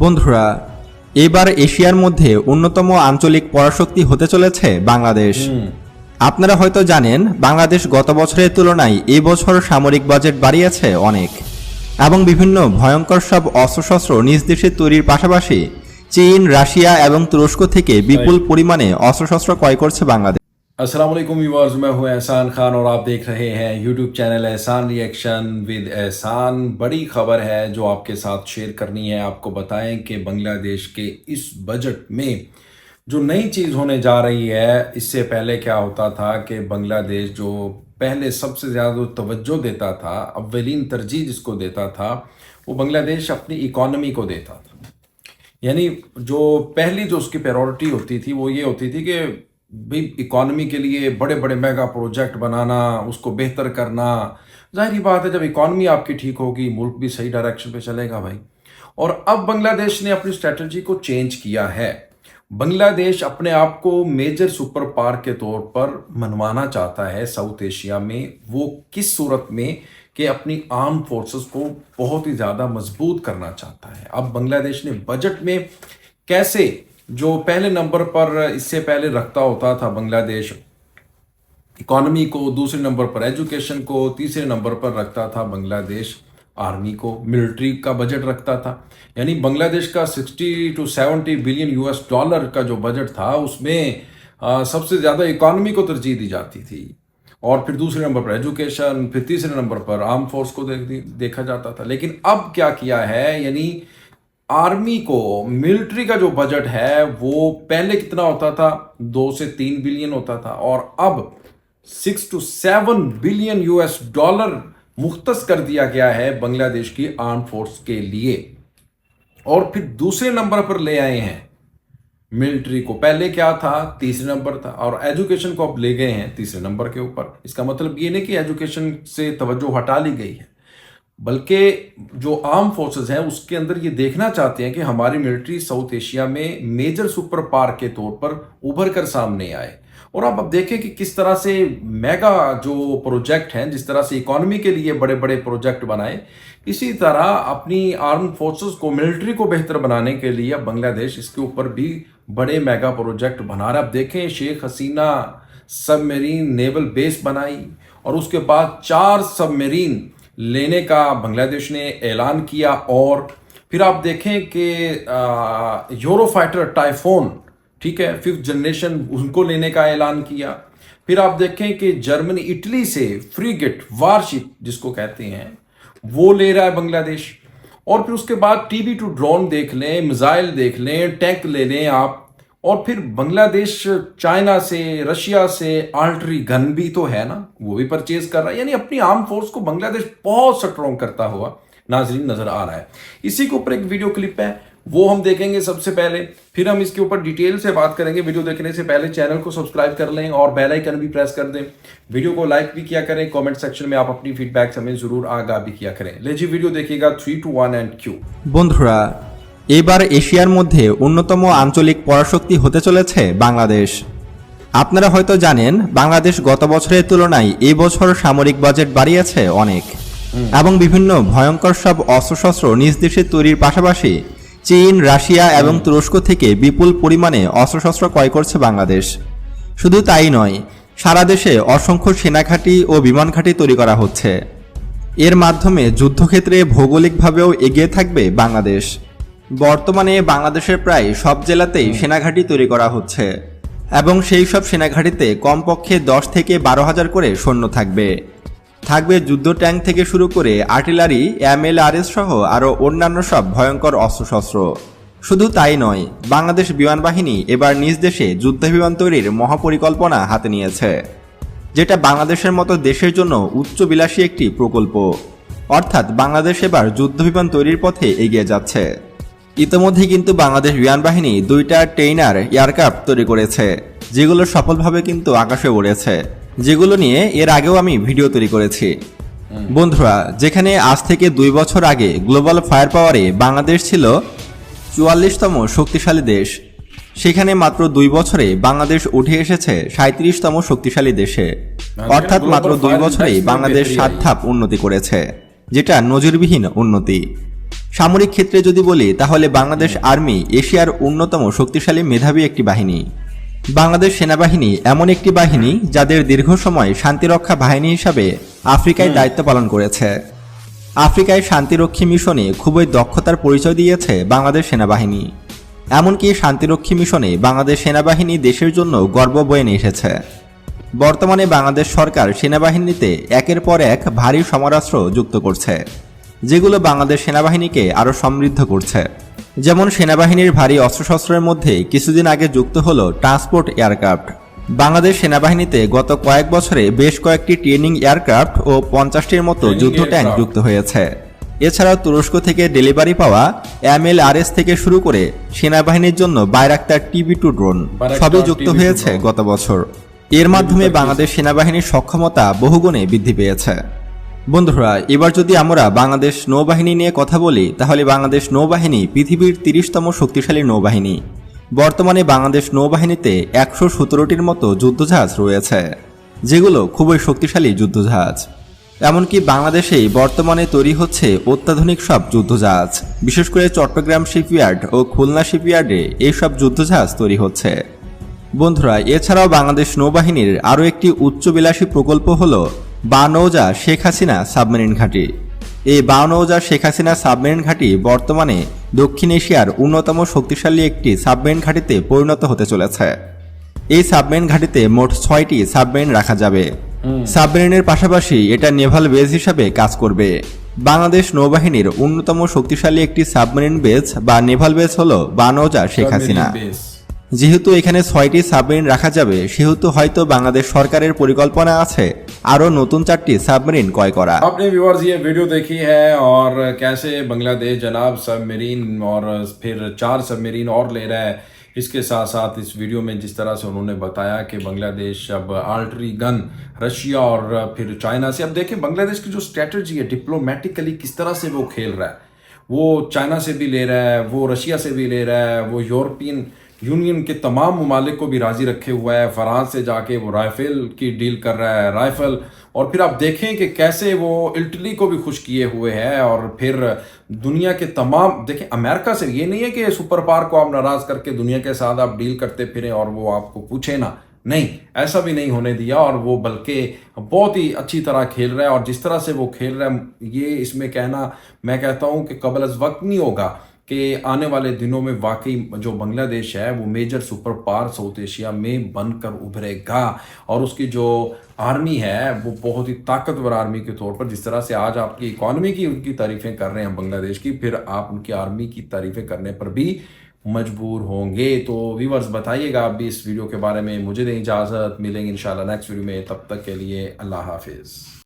বন্ধুরা, এবার এশিয়ার মধ্যে অন্যতম আঞ্চলিক পরাশক্তি হতে চলেছে বাংলাদেশ। আপনারা হয়তো জানেন, বাংলাদেশ গত বছরের তুলনায় এই বছর সামরিক বাজেট বাড়িয়েছে অনেক, এবং বিভিন্ন ভয়ঙ্কর সব অস্ত্রশস্ত্র নিজ দেশে তৈরির পাশাপাশি চীন, রাশিয়া এবং তুরস্ক থেকে বিপুল পরিমাণে অস্ত্রশস্ত্র ক্রয় করছে বাংলাদেশ। अस्सलाम वालेकुम व्यूअर्स, मैं हूं एहसान खान और आप देख रहे हैं यूट्यूब चैनल एहसान रिएक्शन विद एहसान। बड़ी खबर है जो आपके साथ शेयर करनी है। आपको बताएं कि बांग्लादेश के इस बजट में जो नई चीज़ होने जा रही है, इससे पहले क्या होता था कि बांग्लादेश जो पहले सबसे ज़्यादा तवज्जो देता था, अव्वलीन तरजीह जिसको देता था, वो बांग्लादेश अपनी इकॉनमी को देता था। यानी जो पहली जो उसकी प्रायोरिटी होती थी वो ये होती थी कि भाई इकॉनमी के लिए बड़े बड़े मेगा प्रोजेक्ट बनाना, उसको बेहतर करना। जाहिर बात है, जब इकॉनमी आपकी ठीक होगी मुल्क भी सही डायरेक्शन पे चलेगा भाई। और अब बांग्लादेश ने अपनी स्ट्रेटजी को चेंज किया है। बांग्लादेश अपने आप को मेजर सुपर पावर के तौर पर मनवाना चाहता है साउथ एशिया में। वो किस सूरत में कि अपनी आर्म फोर्सेस को बहुत ही ज़्यादा मजबूत करना चाहता है। अब बांग्लादेश ने बजट में कैसे, जो पहले नंबर पर इससे पहले रखता होता था बांग्लादेश इकॉनमी को, दूसरे नंबर पर एजुकेशन को, तीसरे नंबर पर रखता था बांग्लादेश आर्मी को, मिलिट्री का बजट रखता था। यानी बांग्लादेश का 60 to 70 बिलियन यूएस डॉलर का जो बजट था उसमें सबसे ज़्यादा इकॉनमी को तरजीह दी जाती थी, और फिर दूसरे नंबर पर एजुकेशन, फिर तीसरे नंबर पर आर्म फोर्स को देखा जाता था। लेकिन अब क्या किया है, यानी आर्मी को, मिलिट्री का जो बजट है वो पहले कितना होता था, 2 से 3 बिलियन होता था, और अब 6 to 7 बिलियन यूएस डॉलर मुख्तस कर दिया गया है बांग्लादेश की आर्म फोर्स के लिए। और फिर दूसरे नंबर पर ले आए हैं मिलिट्री को। पहले क्या था, तीसरे नंबर था, और एजुकेशन को अब ले गए हैं तीसरे नंबर के ऊपर। इसका मतलब ये नहीं कि एजुकेशन से तवज्जो हटा ली गई है, बल्कि जो आर्म फोर्सेस हैं उसके अंदर ये देखना चाहते हैं कि हमारी मिलिट्री साउथ एशिया में मेजर सुपर पावर के तौर पर उभर कर सामने आए। और अब देखें कि किस तरह से मेगा जो प्रोजेक्ट हैं, जिस तरह से इकॉनमी के लिए बड़े बड़े प्रोजेक्ट बनाए, इसी तरह अपनी आर्म फोर्सेस को, मिलिट्री को बेहतर बनाने के लिए अब बांग्लादेश इसके ऊपर भी बड़े मेगा प्रोजेक्ट बना रहा है। अब देखें, Sheikh Hasina submarine naval base बनाई, और उसके बाद 4 सबमरीन लेने का बांग्लादेश ने ऐलान किया। और फिर आप देखें कि यूरोफाइटर टाइफोन, ठीक है, 5th जनरेशन, उनको लेने का ऐलान किया। फिर आप देखें कि जर्मनी, इटली से फ्रीगेट, वारशिप जिसको कहते हैं, वो ले रहा है बांग्लादेश। और फिर उसके बाद TB2 ड्रोन देख लें, मिसाइल देख लें, टैंक ले लें आप। और फिर बांग्लादेश चाइना से, रशिया से आर्टिलरी गन भी तो है ना, वो भी परचेज कर रहा है। यानी अपनी आर्म फोर्स को बांग्लादेश बहुत स्ट्रॉन्ग करता हुआ नाजरीन नजर आ रहा है। इसी के ऊपर एक वीडियो क्लिप है, वो हम देखेंगे सबसे पहले, फिर हम इसके ऊपर डिटेल से बात करेंगे। वीडियो देखने से पहले चैनल को सब्सक्राइब कर लें और बेल आइकन भी प्रेस कर दें। वीडियो को लाइक भी किया करें। कमेंट सेक्शन में आप अपनी फीडबैक हमें जरूर आगाह भी किया करें। ले जी, वीडियो देखिएगा। 3, 2, 1 एंड क्यू। বন্ধুরা, এবার এশিয়ার মধ্যে অন্যতম আঞ্চলিক পরাশক্তি হতে চলেছে বাংলাদেশ। আপনারা হয়তো জানেন, বাংলাদেশ গত বছরের তুলনায় এই বছর সামরিক বাজেট বাড়িয়েছে অনেক, এবং বিভিন্ন ভয়ঙ্কর সব অস্ত্রশস্ত্র নিজ দেশে তৈরির পাশাপাশি চীন, রাশিয়া এবং তুরস্ক থেকে বিপুল পরিমাণে অস্ত্রশস্ত্র ক্রয় করছে বাংলাদেশ। শুধু তাই নয়, সারা দেশে অসংখ্য সেনাঘাঁটি ও বিমান ঘাঁটি তৈরি করা হচ্ছে। এর মাধ্যমে যুদ্ধক্ষেত্রে ভৌগোলিকভাবেও এগিয়ে থাকবে বাংলাদেশ। বর্তমানে বাংলাদেশের প্রায় সব জেলাতেই সেনাঘাঁটি তৈরি করা হচ্ছে, এবং সেই সব সেনাঘাঁটিতে কমপক্ষে 10 থেকে 12,000 করে সৈন্য থাকবে। থাকবে যুদ্ধ ট্যাঙ্ক থেকে শুরু করে আর্টিলারি, MLRS সহ আরও অন্যান্য সব ভয়ঙ্কর অস্ত্রশস্ত্র। শুধু তাই নয়, বাংলাদেশ বিমান বাহিনী এবার নিজ দেশে যুদ্ধবিমান তৈরির মহাপরিকল্পনা হাতে নিয়েছে, যেটা বাংলাদেশের মতো দেশের জন্য উচ্চবিলাসী একটি প্রকল্প। অর্থাৎ বাংলাদেশ এবার যুদ্ধবিমান তৈরির পথে এগিয়ে যাচ্ছে। ইতোমধ্যে কিন্তু বাংলাদেশ বিমান বাহিনী 2টা ট্রেইনার এয়ারক্রাফট তৈরি করেছে, যেগুলো সফলভাবে কিন্তু আকাশে উড়েছে, যেগুলো নিয়ে এর আগেও আমি ভিডিও তৈরি করেছি। বন্ধুরা, যেখানে আজ থেকে 2 বছর আগে গ্লোবাল ফায়ার পাওয়ারে বাংলাদেশ ছিল 44তম শক্তিশালী দেশ, সেখানে মাত্র 2 বছরে বাংলাদেশ উঠে এসেছে 37তম শক্তিশালী দেশে। অর্থাৎ মাত্র 2 বছরেই বাংলাদেশ 7 ধাপ উন্নতি করেছে, যেটা নজিরবিহীন উন্নতি। সামরিক ক্ষেত্রে যদি বলি তাহলে বাংলাদেশ আর্মি এশিয়ার অন্যতম শক্তিশালী মেধাবী একটি বাহিনী। বাংলাদেশ সেনাবাহিনী এমন একটি বাহিনী যাদের দীর্ঘ সময় শান্তিরক্ষা বাহিনী হিসাবে আফ্রিকায় দায়িত্ব পালন করেছে। আফ্রিকায় শান্তিরক্ষী মিশনে খুবই দক্ষতার পরিচয় দিয়েছে বাংলাদেশ সেনাবাহিনী। এমনকি শান্তিরক্ষী মিশনে বাংলাদেশ সেনাবাহিনী দেশের জন্য গর্ব বয়ে নিয়ে এসেছে। বর্তমানে বাংলাদেশ সরকার সেনাবাহিনীতে একের পর এক ভারী সমরাস্ত্র যুক্ত করছে, যেগুলো বাংলাদেশ সেনাবাহিনীকে আরও সমৃদ্ধ করছে। যেমন সেনাবাহিনীর ভারী অস্ত্রশস্ত্রের মধ্যে কিছুদিন আগে যুক্ত হলো ট্রান্সপোর্ট এয়ারক্রাফট। বাংলাদেশ সেনাবাহিনীতে গত কয়েক বছরে বেশ কয়েকটি ট্রেনিং এয়ারক্রাফট ও 50টির মতো যুদ্ধ ট্যাঙ্ক যুক্ত হয়েছে। এছাড়াও তুরস্ক থেকে ডেলিভারি পাওয়া MLRS থেকে শুরু করে সেনাবাহিনীর জন্য বাইরাক্তার TB2 ড্রোন সবই যুক্ত হয়েছে গত বছর। এর মাধ্যমে বাংলাদেশ সেনাবাহিনীর সক্ষমতা বহুগুণে বৃদ্ধি পেয়েছে। বন্ধুরা, এবার যদি আমরা বাংলাদেশ নৌবাহিনী নিয়ে কথা বলি তাহলে বাংলাদেশ নৌবাহিনী পৃথিবীর 30তম শক্তিশালী নৌবাহিনী। বর্তমানে বাংলাদেশ নৌবাহিনীতে 117টির মতো যুদ্ধজাহাজ রয়েছে, যেগুলো খুবই শক্তিশালী যুদ্ধজাহাজ। এমনকি বাংলাদেশেই বর্তমানে তৈরি হচ্ছে অত্যাধুনিক সব যুদ্ধজাহাজ। বিশেষ করে চট্টগ্রাম শিপইয়ার্ড ও খুলনা শিপইয়ার্ডে এইসব যুদ্ধজাহাজ তৈরি হচ্ছে। বন্ধুরা, এছাড়াও বাংলাদেশ নৌবাহিনীর আরও একটি উচ্চবিলাসী প্রকল্প হল বানৌজা শেখ হাসিনা সাবমেরিন ঘাঁটি। এই বানৌজা শেখ হাসিনা সাবমেরিন ঘাঁটি বর্তমানে দক্ষিণ এশিয়ার অন্যতম শক্তিশালী একটি সাবমেরিন ঘাঁটিতে পরিণত হতে চলেছে। এই সাবমেরিন ঘাঁটিতে মোট 6টি সাবমেরিন রাখা যাবে। সাবমেরিনের পাশাপাশি এটা নেভাল বেজ হিসাবে কাজ করবে। বাংলাদেশ নৌবাহিনীর অন্যতম শক্তিশালী একটি সাবমেরিন বেজ বা নেভাল বেজ হল বানৌজা শেখ হাসিনা। যেহেতু এখানে 6টি সাবমেরিন রাখা যাবে, সেহেতু হয়তো বাংলাদেশ সরকারের পরিকল্পনা আছে আরও নতুন 4টি সাবমেরিন ক্রয় করা। आपने व्यूअर्स ये वीडियो देखी है और कैसे बांग्लादेश जनाब सबमरीन और फिर 4 सबमरीन और ले रहा है। इसके साथ साथ इस वीडियो में जिस तरह से उन्होंने बताया कि बांग्लादेश अब आर्टरी गन रशिया और फिर चाइना से, अब देखें बांग्लादेश की जो स्ट्रेटजी है डिप्लोमेटिकली किस तरह से वो खेल रहा है। वो चाइना से भी ले रहा है, वो रशिया से भी ले रहा है, वो यूरोपियन यूनियन के तमाम ममालिक को भी राज़ी रखे हुआ है। फ्रांस से जाके वो राइफल की डील कर रहा है, राइफल। और फिर आप देखें कि कैसे वो इटली को भी खुश किए हुए हैं। और फिर दुनिया के तमाम, देखें अमेरिका से ये नहीं है कि सुपर पावर को आप नाराज़ करके दुनिया के साथ आप डील करते फिरें और वो आपको पूछे ना, नहीं, ऐसा भी नहीं होने दिया। और वो बल्कि बहुत ही अच्छी तरह खेल रहा है। और जिस तरह से वो खेल रहा है, ये इसमें कहना, मैं कहता हूँ कि कबल अज़ वक्त नहीं होगा कि आने वाले दिनों में वाकई जो बांग्लादेश है वो major super power South Asia में बनकर उभरेगा। और उसकी जो आर्मी है वो बहुत ही ताकतवर आर्मी के तौर पर, जिस तरह से आज आपकी इकॉनमी की उनकी तारीफ़ें कर रहे हैं बांग्लादेश की, फिर आप उनकी आर्मी की तारीफ़ें करने पर भी मजबूर होंगे। तो व्यूअर्स बताइएगा आप भी इस वीडियो के बारे में। मुझे दें इजाज़त, मिलेंगे इंशाल्लाह नेक्स्ट वीडियो में। तब तक के लिए अल्लाह हाफिज़।